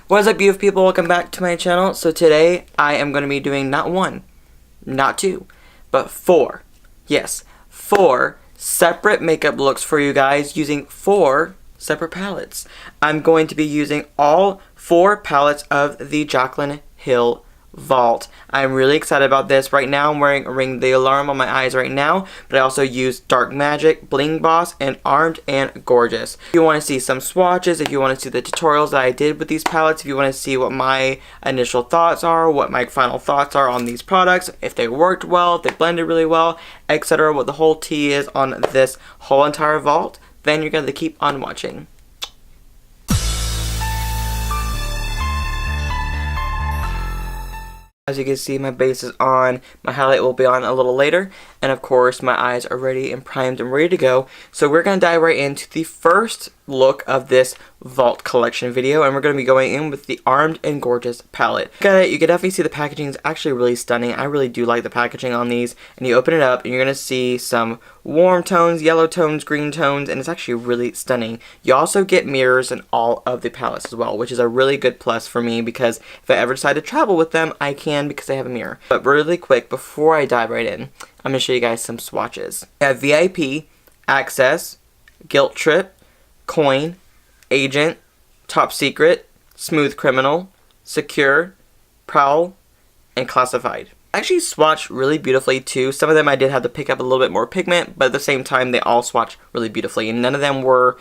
What is up, beautiful people? Welcome back to my channel. So today I am going to be doing not one, not two, but four. Yes, 4 separate makeup looks for you guys using 4 separate palettes. I'm going to be using all 4 palettes of the Jaclyn Hill Vault. I'm really excited about this. Right now I'm wearing a Ring the Alarm on my eyes right now, but I also use Dark Magic, Bling Boss, and Armed and Gorgeous. If you want to see some swatches, if you want to see the tutorials that I did with these palettes, if you want to see what my initial thoughts are, what my final thoughts are on these products, if they worked well, if they blended really well, etc., what the whole tea is on this whole entire vault, then you're going to keep on watching. As you can see, my base is on, my highlight will be on a little later, and of course my eyes are ready and primed and ready to go. So we're going to dive right into the first look of this Vault collection video, and we're going to be going in with the Armed and Gorgeous palette. You can definitely see the packaging is actually really stunning. I really do like the packaging on these, and you open it up and you're going to see some warm tones, yellow tones, green tones, and it's actually really stunning. You also get mirrors in all of the palettes as well, which is a really good plus for me because if I ever decide to travel with them, I can because they have a mirror. But really quick, before I dive right in, I'm going to show you guys some swatches. I have VIP, Access, Guilt Trip, Coin, Agent, Top Secret, Smooth Criminal, Secure, Prowl, and Classified. Actually swatched really beautifully too. Some of them I did have to pick up a little bit more pigment, but at the same time they all swatched really beautifully, and none of them were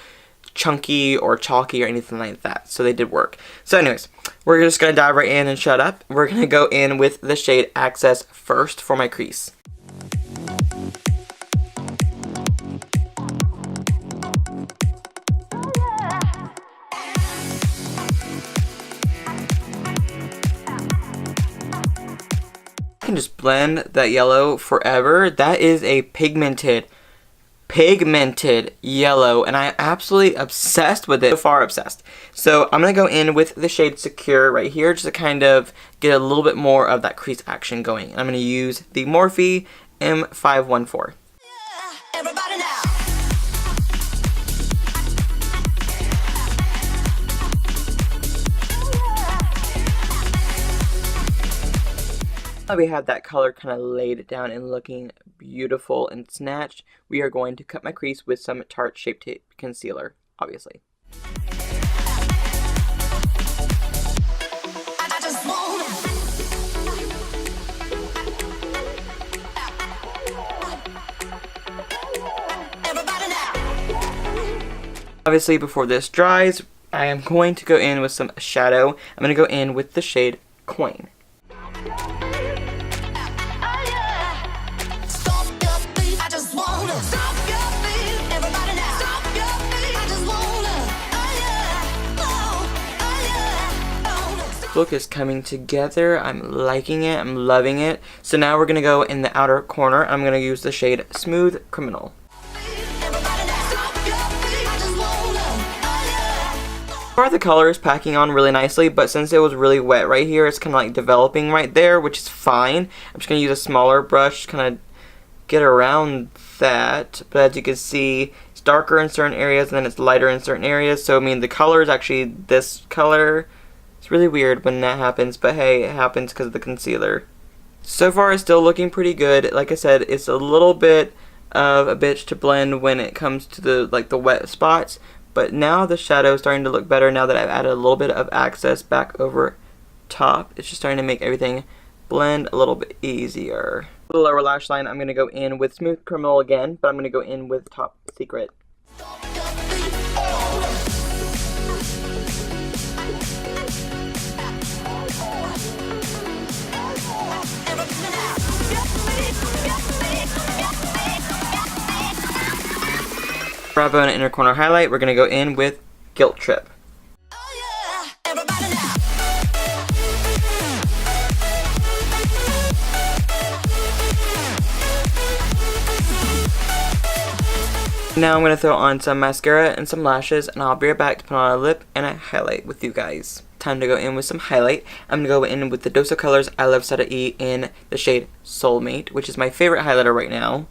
chunky or chalky or anything like that, so they did work. So anyways, we're just going to dive right in and shut up. We're going to go in with the shade Access first for my crease. I can just blend that yellow forever. That is a pigmented yellow, and I'm absolutely obsessed with it. So far obsessed. So I'm gonna go in with the shade Secure right here just to kind of get a little bit more of that crease action going. And I'm gonna use the Morphe M514. Everybody now. Now we have that color kind of laid down and looking beautiful and snatched, we are going to cut my crease with some Tarte Shape Tape Concealer, obviously. Obviously, before this dries, I am going to go in with some shadow. I'm going to go in with the shade Coin. Look is coming together. I'm liking it. I'm loving it. So now we're gonna go in the outer corner. I'm gonna use the shade Smooth Criminal. The color is packing on really nicely, but since it was really wet right here, it's kind of like developing right there, which is fine. I'm just gonna use a smaller brush to kind of get around that. But as you can see, it's darker in certain areas and then it's lighter in certain areas. So I mean, the color is actually this color. It's really weird when that happens, but hey, it happens because of the concealer. So far, it's still looking pretty good. Like I said, it's a little bit of a bitch to blend when it comes to the wet spots, but now the shadow is starting to look better now that I've added a little bit of Access back over top. It's just starting to make everything blend a little bit easier. The lower lash line, I'm going to go in with Smooth Criminal again, but I'm going to go in with Top Secret. Bravo and inner corner highlight, we're going to go in with Guilt Trip. Now I'm going to throw on some mascara and some lashes, and I'll be right back to put on a lip and a highlight with you guys. Time to go in with some highlight. I'm going to go in with the Dose of Colors I Love Sada E in the shade Soulmate, which is my favorite highlighter right now.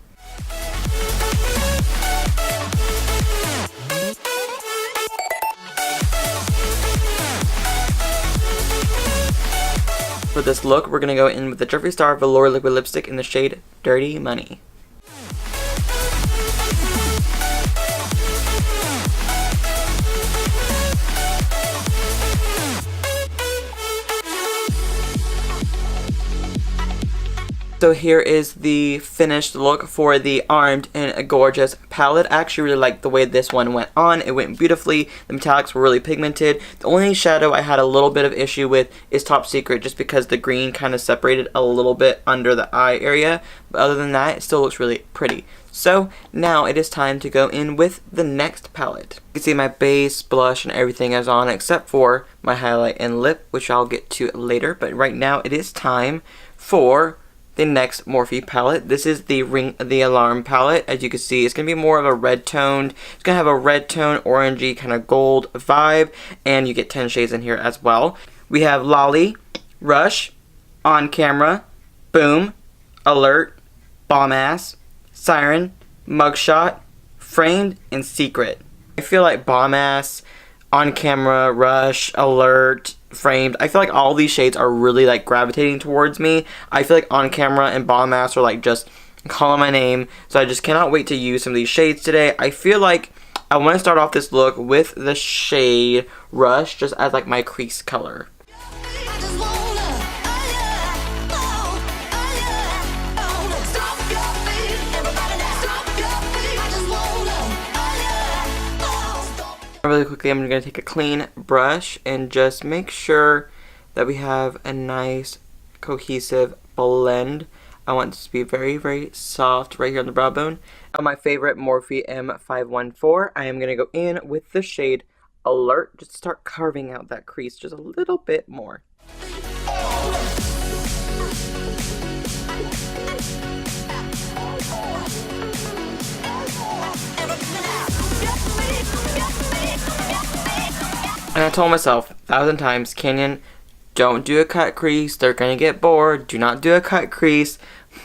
For this look, we're going to go in with the Jeffree Star Velour Liquid Lipstick in the shade Dirty Money. So here is the finished look for the Armed and Gorgeous palette. I actually really like the way this one went on. It went beautifully. The metallics were really pigmented. The only shadow I had a little bit of issue with is Top Secret, just because the green kind of separated a little bit under the eye area. But other than that, it still looks really pretty. So now it is time to go in with the next palette. You can see my base, blush, and everything is on except for my highlight and lip, which I'll get to later. But right now it is time for the next Morphe palette. This is the Ring the Alarm palette. As you can see, it's going to be more of a red toned. It's going to have a red tone, orangey, kind of gold vibe, and you get 10 shades in here as well. We have Lolly, Rush, On Camera, Boom, Alert, Bomb Ass, Siren, Mugshot, Framed, and Secret. I feel like Bomb Ass, On Camera, Rush, Alert, Framed, I feel like all these shades are really like gravitating towards me. I feel like On Camera and Bomb Ass are like just calling my name, so I just cannot wait to use some of these shades today. I feel like I want to start off this look with the shade Rush, just as like my crease color. Really quickly, I'm going to take a clean brush and just make sure that we have a nice cohesive blend. I want this to be very, very soft right here on the brow bone. On my favorite Morphe M514, I am going to go in with the shade Alert, just to start carving out that crease just a little bit more. And I told myself 1,000 times, Canyon, don't do a cut crease. They're going to get bored. Do not do a cut crease.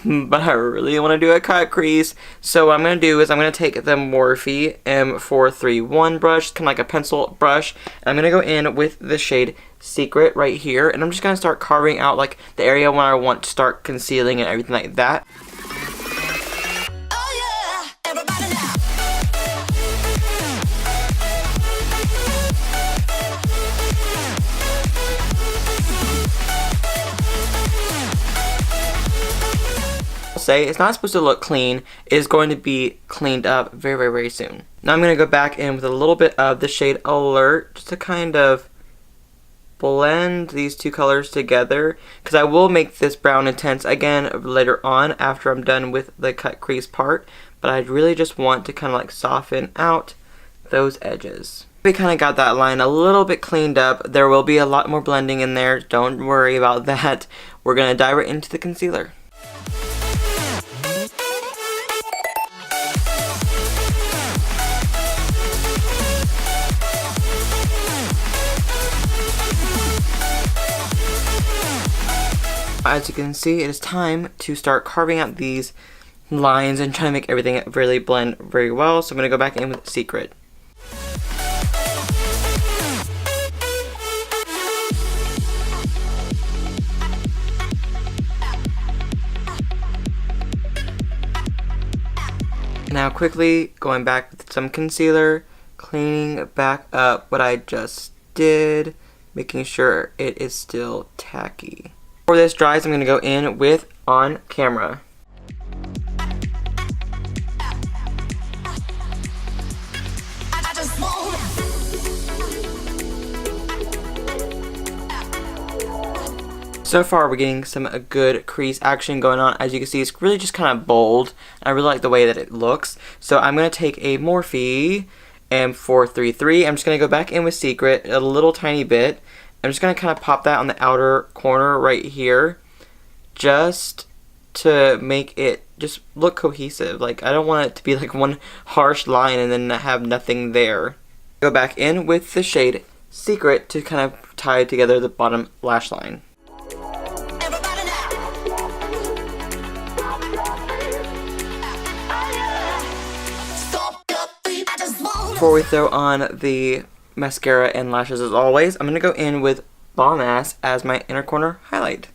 But I really want to do a cut crease. So what I'm going to do is I'm going to take the Morphe M431 brush, kind of like a pencil brush. And I'm going to go in with the shade Secret right here. And I'm just going to start carving out like the area where I want to start concealing and everything like that. Say it's not supposed to look clean. It is going to be cleaned up very, very, very soon. Now I'm going to go back in with a little bit of the shade Alert just to kind of blend these two colors together, because I will make this brown intense again later on after I'm done with the cut crease part, but I really just want to kind of like soften out those edges. We kind of got that line a little bit cleaned up. There will be a lot more blending in there. Don't worry about that. We're going to dive right into the concealer. As you can see, it is time to start carving out these lines and trying to make everything really blend very well. So I'm going to go back in with Secret. Now quickly going back with some concealer, cleaning back up what I just did, making sure it is still tacky. Before this dries, I'm going to go in with On Camera. So far we're getting some good crease action going on. As you can see, it's really just kind of bold. I really like the way that it looks. So I'm going to take a Morphe M433. I'm just going to go back in with Secret a little tiny bit. I'm just going to kind of pop that on the outer corner right here, just to make it just look cohesive. Like, I don't want it to be like one harsh line and then have nothing there. Go back in with the shade Secret to kind of tie together the bottom lash line. Before we throw on the mascara and lashes, as always, I'm going to go in with Bomb Ass as my inner corner highlight.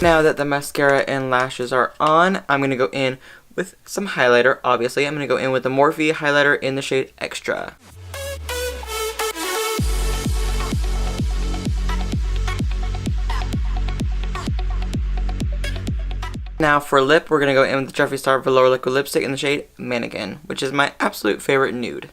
Now that the mascara and lashes are on, I'm going to go in with some highlighter. Obviously, I'm going to go in with the Morphe highlighter in the shade Extra. Now for lip, we're going to go in with the Jeffree Star Velour Liquid Lipstick in the shade Mannequin, which is my absolute favorite nude.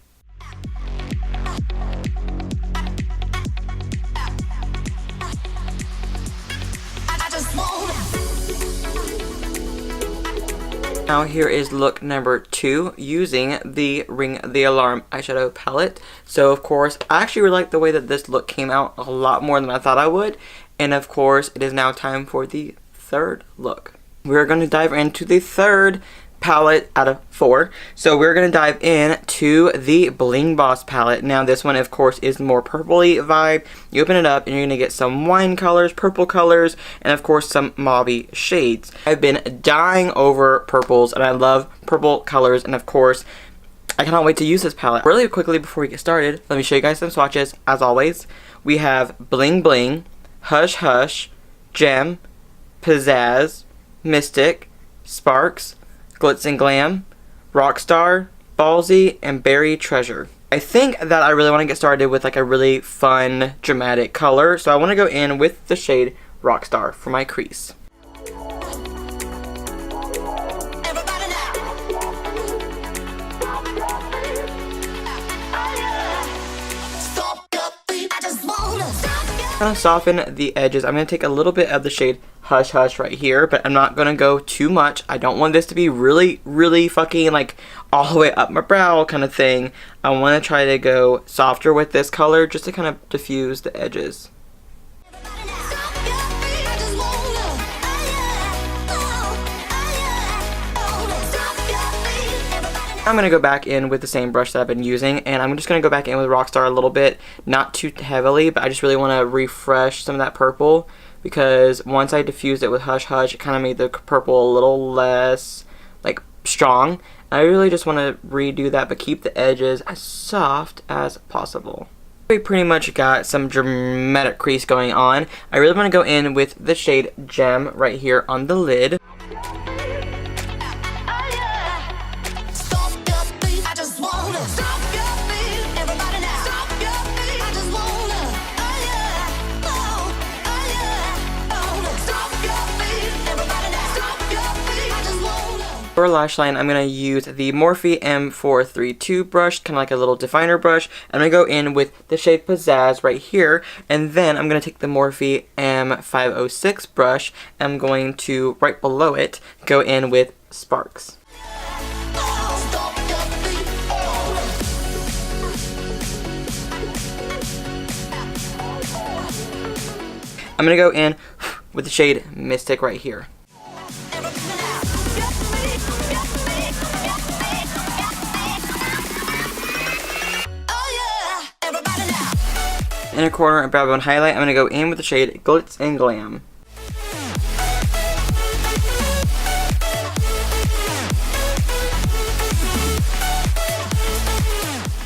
Now here is look number 2 using the Ring the Alarm eyeshadow palette. So of course, I actually really like the way that this look came out a lot more than I thought I would. And of course, it is now time for the third look. We're going to dive into the third palette out of 4. So we're going to dive in to the Bling Boss palette. Now this one of course is more purpley vibe. You open it up and you're going to get some wine colors, purple colors, and of course some mauve shades. I've been dying over purples and I love purple colors, and of course I cannot wait to use this palette. Really quickly before we get started, let me show you guys some swatches. As always, we have Bling Bling, Hush Hush, Gem, Pizzazz, Mystic, Sparks, Glitz and Glam, Rockstar, Ballsy, and Berry Treasure. I think that I really want to get started with like a really fun, dramatic color, so I want to go in with the shade Rockstar for my crease. Kind of soften the edges. I'm going to take a little bit of the shade Hush Hush right here, but I'm not going to go too much. I don't want this to be really fucking like all the way up my brow kind of thing. I want to try to go softer with this color just to kind of diffuse the edges. I'm going to go back in with the same brush that I've been using, and I'm just going to go back in with Rockstar a little bit, not too heavily, but I just really want to refresh some of that purple, because once I diffused it with Hush Hush, it kind of made the purple a little less, like, strong. I really just want to redo that, but keep the edges as soft as possible. We pretty much got some dramatic crease going on. I really want to go in with the shade Gem right here on the lid. For lash line, I'm going to use the Morphe M432 brush, kind of like a little definer brush. I'm going to go in with the shade Pizzazz right here, and then I'm going to take the Morphe M506 brush, and I'm going to, right below it, go in with Sparks. I'm going to go in with the shade Mystic right here. Inner corner and brow bone highlight, I'm going to go in with the shade Glitz and Glam.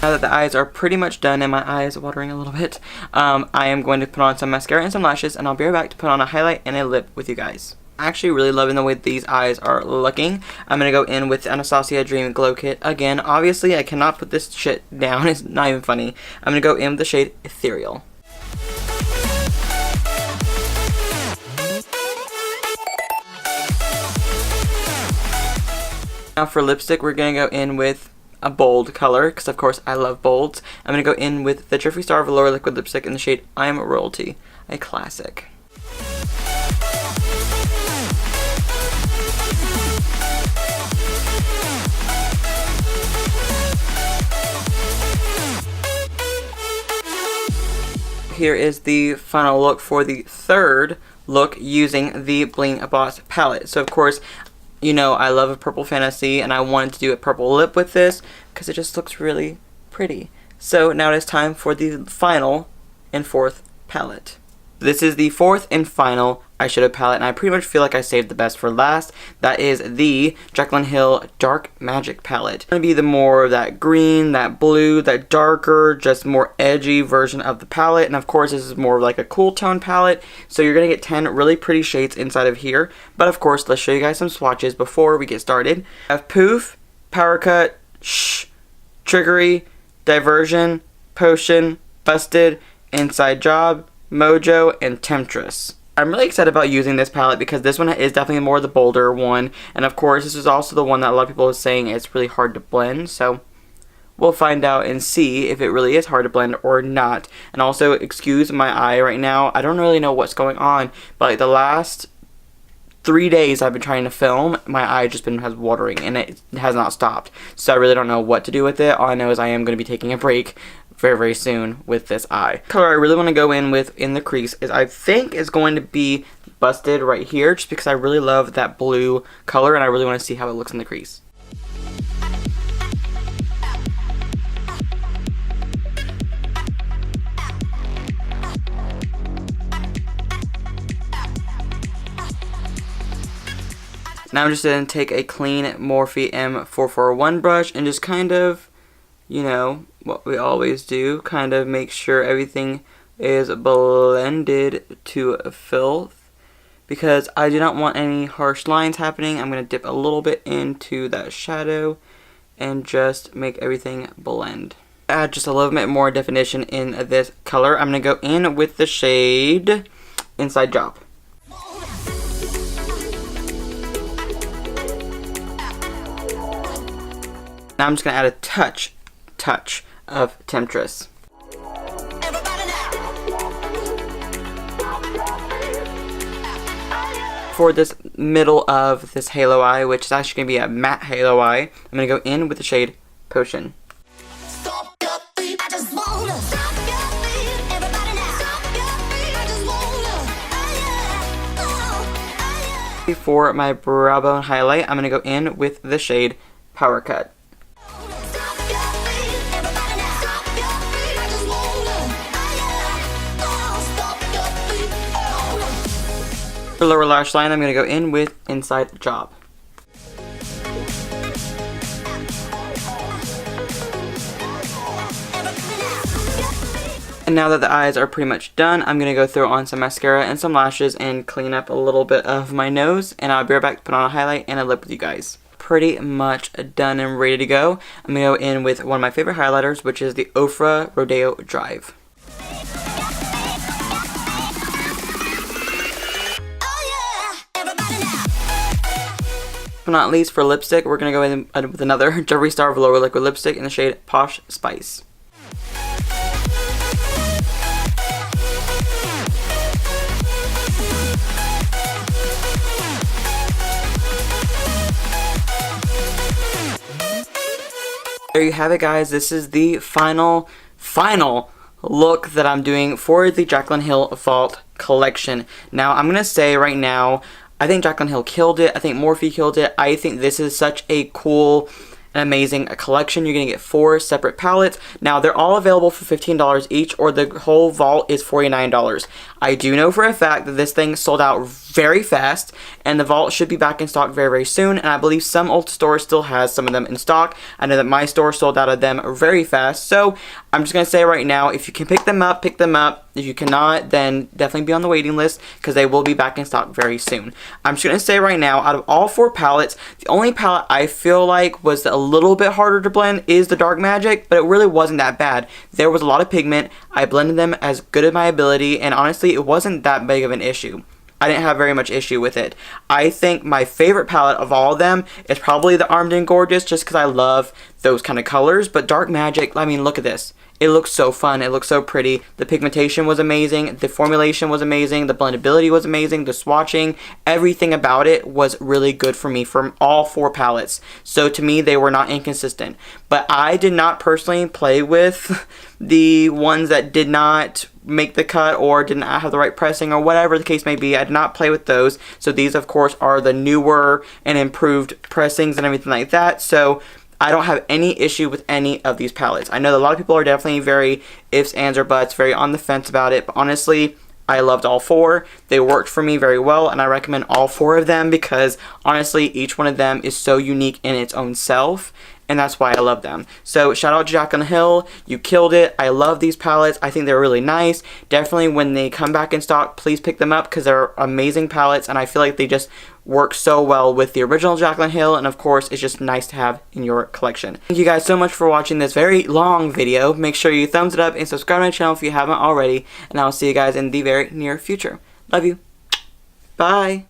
Now that the eyes are pretty much done and my eye is watering a little bit, I am going to put on some mascara and some lashes, and I'll be right back to put on a highlight and a lip with you guys. Actually really loving the way these eyes are looking. I'm going to go in with Anastasia Dream Glow Kit. Again, obviously I cannot put this shit down, it's not even funny. I'm going to go in with the shade Ethereal. Now for lipstick, we're going to go in with a bold color, because of course I love bolds. I'm going to go in with the Jeffree Star Velour Liquid Lipstick in the shade I'm Royalty, a classic. Here is the final look for the third look using the Bling Boss palette. So of course, you know I love a purple fantasy, and I wanted to do a purple lip with this because it just looks really pretty. So now it is time for the final and fourth palette. This is the fourth and final eyeshadow palette, and I pretty much feel like I saved the best for last. That is the Jaclyn Hill Dark Magic palette. It's going to be the more of that green, that blue, that darker, just more edgy version of the palette. And of course, this is more like a cool tone palette. So you're going to get 10 really pretty shades inside of here. But of course, let's show you guys some swatches before we get started. I have Poof, Power Cut, Shh, Triggery, Diversion, Potion, Busted, Inside Job, Mojo, and Temptress. I'm really excited about using this palette because this one is definitely more the bolder one, and of course this is also the one that a lot of people are saying it's really hard to blend, so we'll find out and see if it really is hard to blend or not. And also, excuse my eye right now, I don't really know what's going on, but like the last 3 days I've been trying to film, my eye just has watering and it has not stopped, so I really don't know what to do with it. All I know is I am going to be taking a break very soon with this eye. Color I really want to go in with in the crease is, I think, is going to be Busted right here, just because I really love that blue color and I really want to see how it looks in the crease. Now I'm just going to take a clean Morphe M441 brush and just kind of, you know, what we always do, kind of make sure everything is blended to filth, because I do not want any harsh lines happening. I'm going to dip a little bit into that shadow and just make everything blend. Add just a little bit more definition in this color. I'm going to go in with the shade Inside Job. Now I'm just going to add a touch of Temptress. For this middle of this halo eye, which is actually going to be a matte halo eye, I'm going to go in with the shade Potion. For my brow bone highlight, I'm going to go in with the shade Power Cut. For lower lash line, I'm going to go in with Inside Job. And now that the eyes are pretty much done, I'm going to go throw on some mascara and some lashes and clean up a little bit of my nose. And I'll be right back to put on a highlight and a lip with you guys. Pretty much done and ready to go. I'm going to go in with one of my favorite highlighters, which is the Ofra Rodeo Drive. But not least, for lipstick, we're going to go in with another Jeffree Star Velour Liquid Lipstick in the shade Posh Spice. There you have it, guys. This is the final look that I'm doing for the Jaclyn Hill Vault collection. Now, I'm going to say right now, I think Jaclyn Hill killed it. I think Morphe killed it. I think this is such a cool and amazing collection. You're going to get 4 separate palettes. Now, they're all available for $15 each, or the whole vault is $49. I do know for a fact that this thing sold out very fast, and the vault should be back in stock very soon, and I believe some Ulta stores still has some of them in stock. I know that my store sold out of them very fast, so I'm just going to say right now, if you can pick them up, pick them up. If you cannot, then definitely be on the waiting list, because they will be back in stock very soon. I'm just going to say right now, out of all 4 palettes, the only palette I feel like was a little bit harder to blend is the Dark Magic, but it really wasn't that bad. There was a lot of pigment. I blended them as good as my ability, and honestly, it wasn't that big of an issue. I didn't have very much issue with it. I think my favorite palette of all of them is probably the Armed and Gorgeous, just because I love those kind of colors. But Dark Magic, I mean, look at this. It looks so fun. It looks so pretty. The pigmentation was amazing. The formulation was amazing. The blendability was amazing. The swatching, everything about it was really good for me from all 4 palettes. So to me, they were not inconsistent. But I did not personally play with the ones that did not make the cut or did not have the right pressing or whatever the case may be. I did not play with those. So these, of course, are the newer and improved pressings and everything like that. So I don't have any issue with any of these palettes. I know that a lot of people are definitely very ifs, ands, or buts, very on the fence about it. But honestly, I loved all 4. They worked for me very well, and I recommend all 4 of them because honestly, each one of them is so unique in its own self, and that's why I love them. So shout out to Jaclyn Hill, you killed it. I love these palettes. I think they're really nice. Definitely when they come back in stock, please pick them up because they're amazing palettes, and I feel like they just work so well with the original Jaclyn Hill, and of course it's just nice to have in your collection. Thank you guys so much for watching this very long video. Make sure you thumbs it up and subscribe to my channel if you haven't already, and I'll see you guys in the very near future. Love you. Bye.